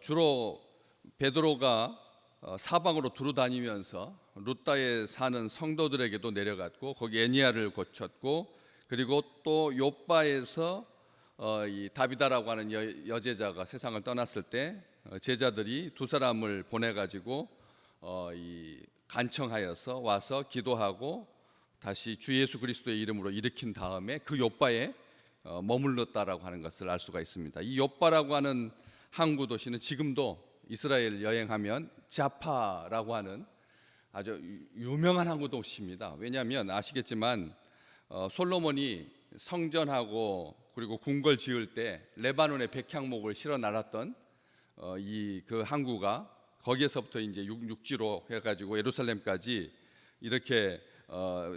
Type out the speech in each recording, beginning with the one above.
주로 베드로가 사방으로 두루 다니면서 루다에 사는 성도들에게도 내려갔고 거기 애니야를 고쳤고, 그리고 또 욥바에서 이 다비다라고 하는 여제자가 세상을 떠났을 때 제자들이 두 사람을 보내가지고 간청하여서 와서 기도하고 다시 주 예수 그리스도의 이름으로 일으킨 다음에 그 욥바에 머물렀다라고 하는 것을 알 수가 있습니다. 이 욥바라고 하는 항구 도시는 지금도 이스라엘 여행하면 자파라고 하는 아주 유명한 항구 도시입니다. 왜냐하면 아시겠지만 솔로몬이 성전하고 그리고 궁궐 지을 때 레바논에 백향목을 실어 날았던 그 항구가 거기에서부터 이제 육지로 해가지고 예루살렘까지 이렇게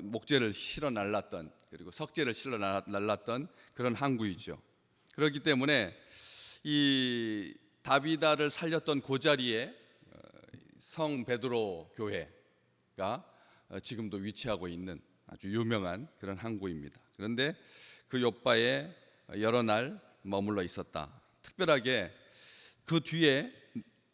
목재를 실어 날랐던, 그리고 석재를 실어 날랐던 그런 항구이죠. 그렇기 때문에 이 다비다를 살렸던 그 자리에 성 베드로 교회가 지금도 위치하고 있는 아주 유명한 그런 항구입니다. 그런데 그 욥바에 여러 날 머물러 있었다. 특별하게 그 뒤에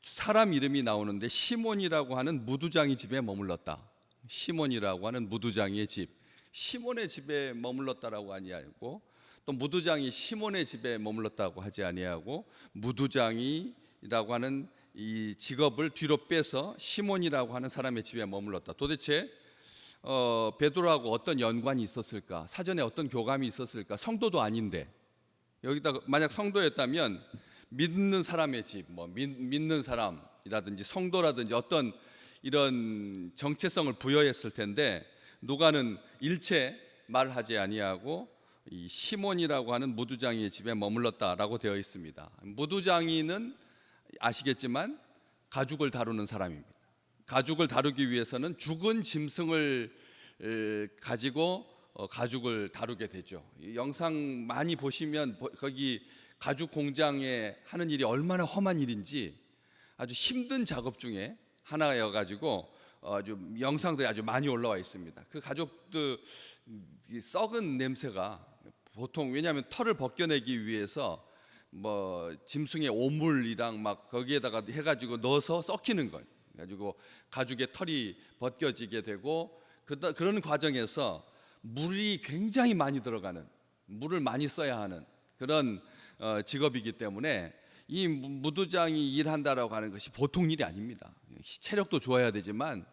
사람 이름이 나오는데 시몬이라고 하는 무두장이 집에 머물렀다. 시몬이라고 하는 무두장이의 집, 시몬의 집에 머물렀다라고 아니하고, 또 무두장이 시몬의 집에 머물렀다고 하지 아니하고, 무두장이라고 하는 이 직업을 뒤로 빼서 시몬이라고 하는 사람의 집에 머물렀다. 도대체 베드로하고 어떤 연관이 있었을까? 사전에 어떤 교감이 있었을까? 성도도 아닌데 여기다 만약 성도였다면 믿는 사람의 집, 믿는 사람이라든지 성도라든지 어떤 이런 정체성을 부여했을 텐데, 누가는 일체 말하지 아니하고 이 시몬이라고 하는 무두장이의 집에 머물렀다라고 되어 있습니다. 무두장이는 아시겠지만 가죽을 다루는 사람입니다. 가죽을 다루기 위해서는 죽은 짐승을 가지고 가죽을 다루게 되죠. 영상 많이 보시면 거기 가죽 공장에 하는 일이 얼마나 험한 일인지 아주 힘든 작업 중에 하나여가지고 아주 영상들이 아주 많이 올라와 있습니다. 그 가죽들 썩은 냄새가 보통, 왜냐하면 털을 벗겨내기 위해서 짐승의 오물이랑 막 거기에다가 해가지고 넣어서 썩히는 거예요. 가지고 가죽의 털이 벗겨지게 되고, 그런 과정에서 물이 굉장히 많이 들어가는, 물을 많이 써야 하는 그런 직업이기 때문에 이 무두장이 일한다라고 하는 것이 보통 일이 아닙니다. 체력도 좋아야 되지만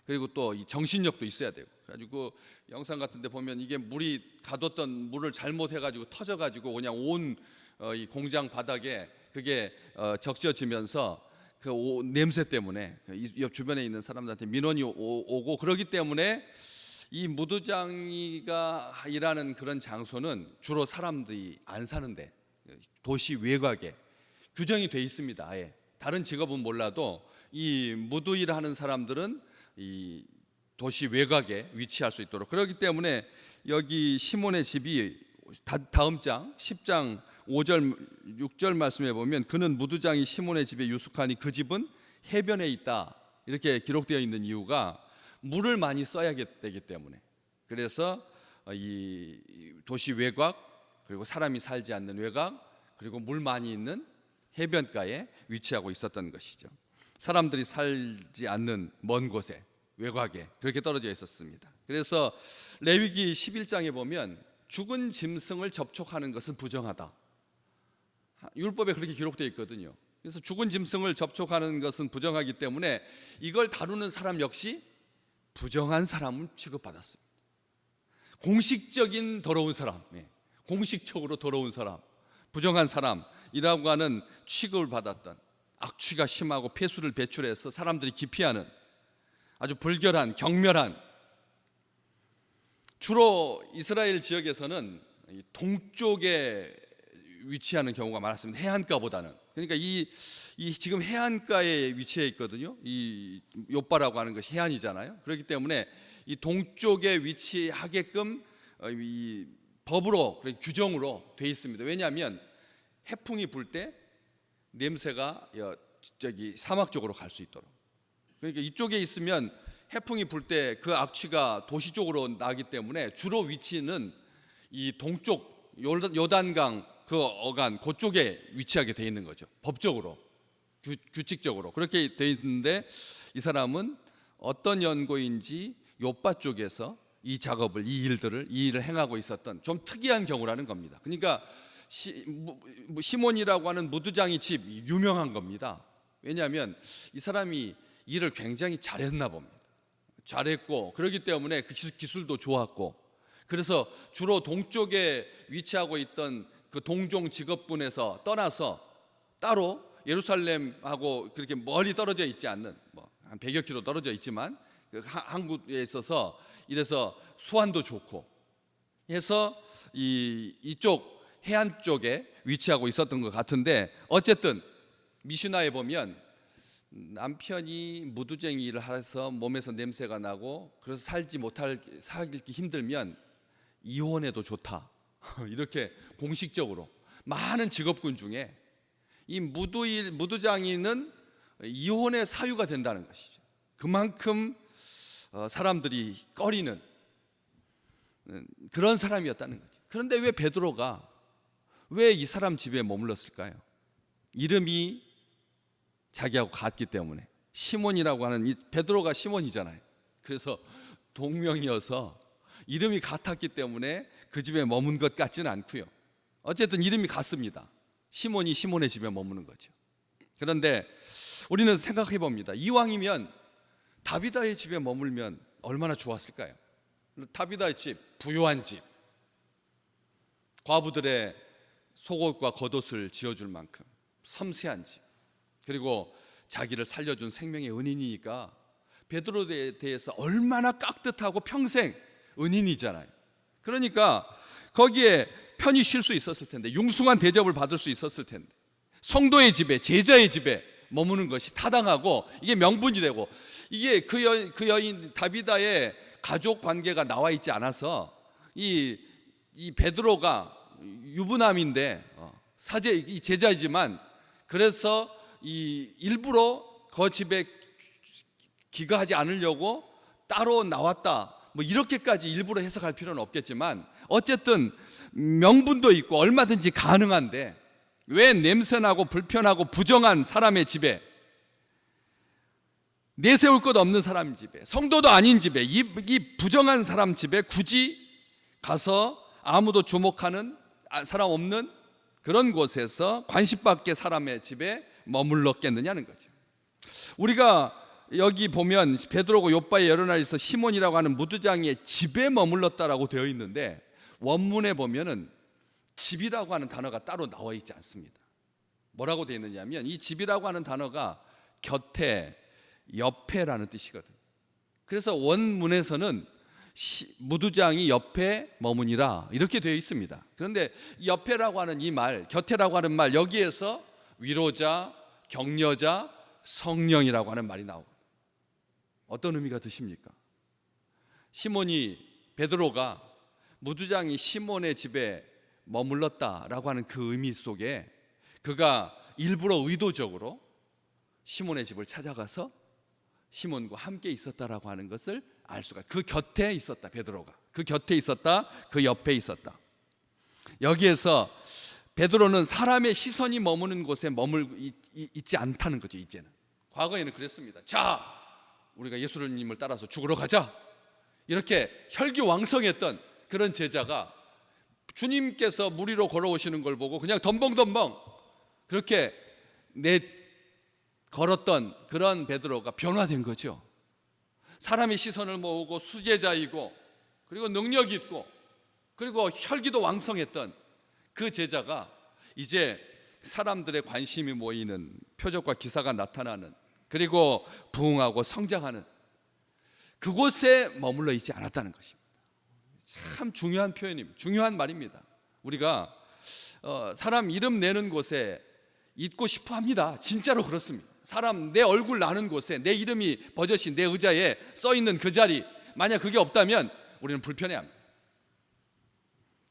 그리고 또 이 정신력도 있어야 되고, 그래가지고 영상 같은데 보면 이게 물이 가뒀던 물을 잘못해가지고 터져가지고 그냥 온 이 공장 바닥에 그게 적셔지면서 그 냄새 때문에 옆 주변에 있는 사람들한테 민원이 오고, 그러기 때문에 이 무두장이가 일하는 그런 장소는 주로 사람들이 안 사는데 도시 외곽에 규정이 돼 있습니다. 아예 다른 직업은 몰라도 이 무두 일하는 사람들은 이 도시 외곽에 위치할 수 있도록, 그렇기 때문에 여기 시몬의 집이 다음 장 10장 5절 6절 말씀에 보면, 그는 무두장이 시몬의 집에 유숙하니 그 집은 해변에 있다, 이렇게 기록되어 있는 이유가 물을 많이 써야 되기 때문에, 그래서 이 도시 외곽, 그리고 사람이 살지 않는 외곽, 그리고 물 많이 있는 해변가에 위치하고 있었던 것이죠. 사람들이 살지 않는 먼 곳에, 외곽에 그렇게 떨어져 있었습니다. 그래서 레위기 11장에 보면 죽은 짐승을 접촉하는 것은 부정하다, 율법에 그렇게 기록되어 있거든요. 그래서 죽은 짐승을 접촉하는 것은 부정하기 때문에 이걸 다루는 사람 역시 부정한 사람을 취급받았습니다. 공식적인 더러운 사람, 공식적으로 더러운 사람, 부정한 사람이라고 하는 취급을 받았던, 악취가 심하고 폐수를 배출해서 사람들이 기피하는 아주 불결한, 경멸한, 주로 이스라엘 지역에서는 동쪽에 위치하는 경우가 많았습니다. 해안가보다는. 그러니까 이 지금 해안가에 위치해 있거든요. 이 욥바라고 하는 것이 해안이잖아요. 그렇기 때문에 이 동쪽에 위치하게끔 이 법으로, 규정으로 돼 있습니다. 왜냐하면 해풍이 불 때 냄새가 사막 쪽으로 갈 수 있도록. 그러니까 이쪽에 있으면 해풍이 불 때 그 악취가 도시 쪽으로 나기 때문에 주로 위치는 이 동쪽 요단강 그 어간 그쪽에 위치하게 돼 있는 거죠, 법적으로. 규칙적으로 그렇게 돼 있는데, 이 사람은 어떤 연고인지 요빠 쪽에서 이 일을 행하고 있었던 좀 특이한 경우라는 겁니다. 그러니까 시몬이라고 하는 무두장이 집 유명한 겁니다. 왜냐하면 이 사람이 일을 굉장히 잘했나 봅니다. 잘했고, 그렇기 때문에 그 기술도 좋았고, 그래서 주로 동쪽에 위치하고 있던 그 동종 직업군에서 떠나서 따로 예루살렘하고 그렇게 멀리 떨어져 있지 않는, 한 100여 킬로 떨어져 있지만 그 항구에 있어서, 이래서 수완도 좋고 해서 이쪽 해안 쪽에 위치하고 있었던 것 같은데, 어쨌든 미슈나에 보면 남편이 무두쟁이 일을 해서 몸에서 냄새가 나고 그래서 살기 힘들면 이혼해도 좋다 이렇게 공식적으로 많은 직업군 중에 이 무두장이는 이혼의 사유가 된다는 것이죠. 그만큼 사람들이 꺼리는 그런 사람이었다는 거죠. 그런데 왜 베드로가 왜 이 사람 집에 머물렀을까요? 이름이 자기하고 같기 때문에. 시몬이라고 하는, 베드로가 시몬이잖아요. 그래서 동명이어서 이름이 같았기 때문에 그 집에 머문 것 같지는 않고요. 어쨌든 이름이 같습니다. 시몬이 시몬의 집에 머무는 거죠. 그런데 우리는 생각해 봅니다. 이왕이면 다비다의 집에 머물면 얼마나 좋았을까요? 다비다의 집, 부유한 집, 과부들의 속옷과 겉옷을 지어줄 만큼 섬세한 집, 그리고 자기를 살려준 생명의 은인이니까 베드로에 대해서 얼마나 깍듯하고 평생 은인이잖아요. 그러니까 거기에 편히 쉴 수 있었을 텐데, 융숭한 대접을 받을 수 있었을 텐데, 성도의 집에, 제자의 집에 머무는 것이 타당하고 이게 명분이 되고, 이게 그 여인 다비다의 가족 관계가 나와 있지 않아서 이 베드로가 유부남인데 이 제자이지만, 그래서 일부러 그 집에 귀가하지 않으려고 따로 나왔다, 이렇게까지 일부러 해석할 필요는 없겠지만, 어쨌든 명분도 있고 얼마든지 가능한데, 왜 냄새나고 불편하고 부정한 사람의 집에, 내세울 것 없는 사람 집에, 성도도 아닌 집에, 이 부정한 사람 집에 굳이 가서 아무도 주목하는 사람 없는 그런 곳에서 관심받게 사람의 집에 머물렀겠느냐는 거죠. 우리가 여기 보면 베드로가 요빠에 여러 날 있어 시몬이라고 하는 무두장의 집에 머물렀다라고 되어 있는데, 원문에 보면은 집이라고 하는 단어가 따로 나와 있지 않습니다. 뭐라고 되어 있느냐면, 이 집이라고 하는 단어가 곁에, 옆에라는 뜻이거든요. 그래서 원문에서는 무두장이 옆에 머무니라 이렇게 되어 있습니다. 그런데 옆에라고 하는 이 말, 곁에라고 하는 말, 여기에서 위로자, 격려자, 성령이라고 하는 말이 나오고, 어떤 의미가 드십니까? 베드로가 무두장이 시몬의 집에 머물렀다라고 하는 그 의미 속에, 그가 일부러 의도적으로 시몬의 집을 찾아가서 시몬과 함께 있었다라고 하는 것을 알 수가, 그 곁에 있었다. 베드로가 그 곁에 있었다, 그 옆에 있었다. 여기에서 베드로는 사람의 시선이 머무는 곳에 있지 않다는 거죠. 이제는, 과거에는 그랬습니다. 자, 우리가 예수님을 따라서 죽으러 가자, 이렇게 혈기왕성했던 그런 제자가 주님께서 물 위로 걸어오시는 걸 보고 그냥 덤벙덤벙 그렇게 걸었던 그런 베드로가 변화된 거죠. 사람의 시선을 모으고 수제자이고, 그리고 능력 있고, 그리고 혈기도 왕성했던 그 제자가 이제 사람들의 관심이 모이는, 표적과 기사가 나타나는, 그리고 부흥하고 성장하는 그곳에 머물러 있지 않았다는 것입니다. 참 중요한 표현입니다. 중요한 말입니다. 우리가 사람 이름 내는 곳에 있고 싶어 합니다. 진짜로 그렇습니다. 사람 내 얼굴 나는 곳에, 내 이름이 버젓이 내 의자에 써 있는 그 자리, 만약 그게 없다면 우리는 불편해합니다.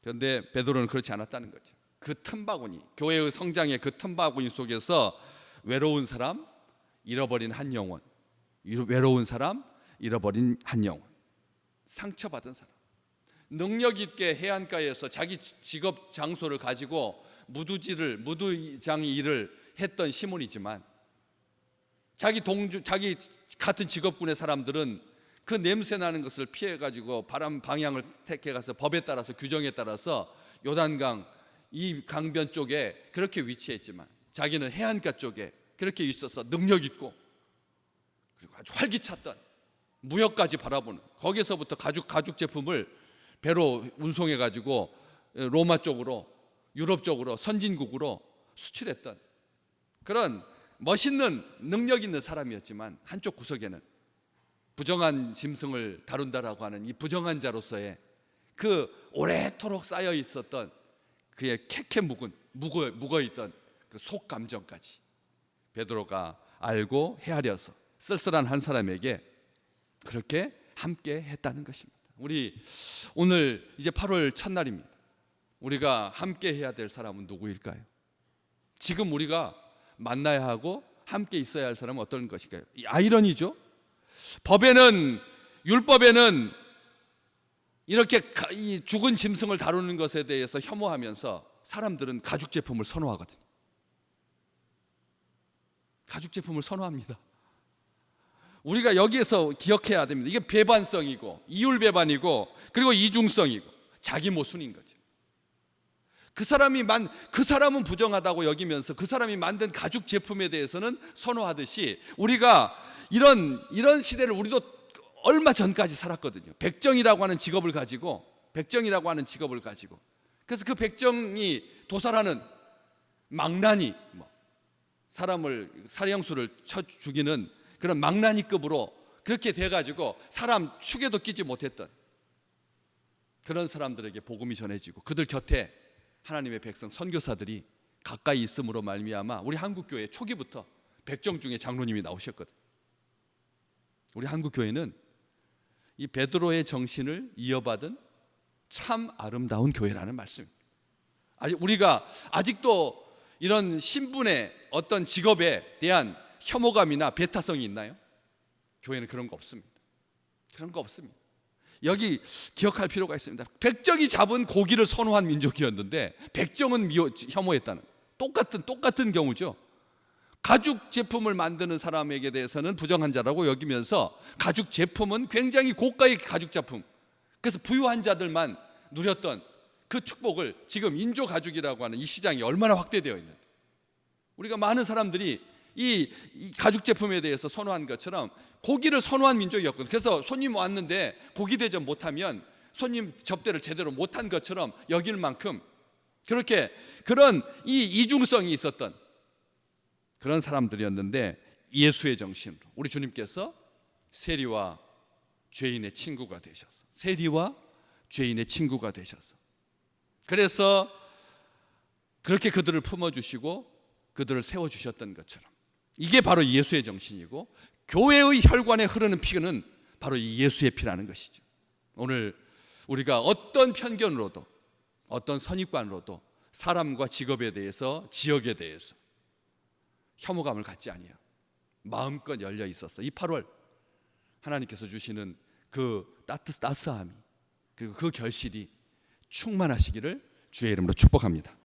그런데 베드로는 그렇지 않았다는 거죠. 그 틈바구니, 교회의 성장의 그 틈바구니 속에서 외로운 사람, 잃어버린 한 영혼, 외로운 사람, 잃어버린 한 영혼, 상처받은 사람, 능력 있게 해안가에서 자기 직업 장소를 가지고 무두장이 일을 했던 시몬이지만, 자기 같은 직업군의 사람들은 그 냄새 나는 것을 피해 가지고 바람 방향을 택해 가서 법에 따라서 규정에 따라서 요단강 이 강변 쪽에 그렇게 위치했지만 자기는 해안가 쪽에 그렇게 있어서 능력 있고 그리고 아주 활기찼던 무역까지 바라보는, 거기서부터 가죽 제품을 배로 운송해 가지고 로마 쪽으로, 유럽 쪽으로, 선진국으로 수출했던 그런 멋있는 능력 있는 사람이었지만, 한쪽 구석에는 부정한 짐승을 다룬다라고 하는 이 부정한 자로서의 그 오래도록 쌓여 있었던 그의 캐캐 묵어 있던 그 속 감정까지 베드로가 알고 헤아려서 쓸쓸한 한 사람에게 그렇게 함께 했다는 것입니다. 우리 오늘 이제 8월 첫날입니다. 우리가 함께 해야 될 사람은 누구일까요? 지금 우리가 만나야 하고 함께 있어야 할 사람은 어떤 것일까요? 이 아이러니죠. 율법에는 이렇게 이 죽은 짐승을 다루는 것에 대해서 혐오하면서 사람들은 가죽 제품을 선호하거든요. 가죽 제품을 선호합니다. 우리가 여기에서 기억해야 됩니다. 이게 배반성이고 이율배반이고 그리고 이중성이고 자기 모순인 거죠. 그 사람은 부정하다고 여기면서 그 사람이 만든 가죽 제품에 대해서는 선호하듯이 우리가 이런 시대를 우리도 얼마 전까지 살았거든요. 백정이라고 하는 직업을 가지고 그래서 그 백정이 도살하는 망나니 사람을 살형수를 쳐 죽이는 그런 망나니급으로 그렇게 돼가지고 사람 축에도 끼지 못했던 그런 사람들에게 복음이 전해지고 그들 곁에 하나님의 백성 선교사들이 가까이 있음으로 말미암아 우리 한국교회 초기부터 백정 중에 장로님이 나오셨거든. 우리 한국교회는 이 베드로의 정신을 이어받은 참 아름다운 교회라는 말씀입니다. 우리가 아직도 이런 신분의 어떤 직업에 대한 혐오감이나 배타성이 있나요? 교회는 그런 거 없습니다. 여기 기억할 필요가 있습니다. 백정이 잡은 고기를 선호한 민족이었는데 백정은 혐오했다는, 똑같은 경우죠. 가죽 제품을 만드는 사람에게 대해서는 부정한 자라고 여기면서 가죽 제품은 굉장히 고가의 가죽 제품, 그래서 부유한 자들만 누렸던 그 축복을 지금 인조 가죽이라고 하는 이 시장이 얼마나 확대되어 있는데, 우리가 많은 사람들이 이 가죽 제품에 대해서 선호한 것처럼 고기를 선호한 민족이었거든요. 그래서 손님 왔는데 고기 대접 못하면 손님 접대를 제대로 못한 것처럼 여길 만큼 그렇게 그런 이 이중성이 있었던 그런 사람들이었는데, 예수의 정신으로 우리 주님께서 세리와 죄인의 친구가 되셔서 그래서 그렇게 그들을 품어주시고 그들을 세워주셨던 것처럼, 이게 바로 예수의 정신이고 교회의 혈관에 흐르는 피는 바로 이 예수의 피라는 것이죠. 오늘 우리가 어떤 편견으로도 어떤 선입관으로도 사람과 직업에 대해서, 지역에 대해서 혐오감을 갖지 아니하고 마음껏 열려 있어서 이 8월 하나님께서 주시는 그 따스함이, 그리고 그 결실이 충만하시기를 주의 이름으로 축복합니다.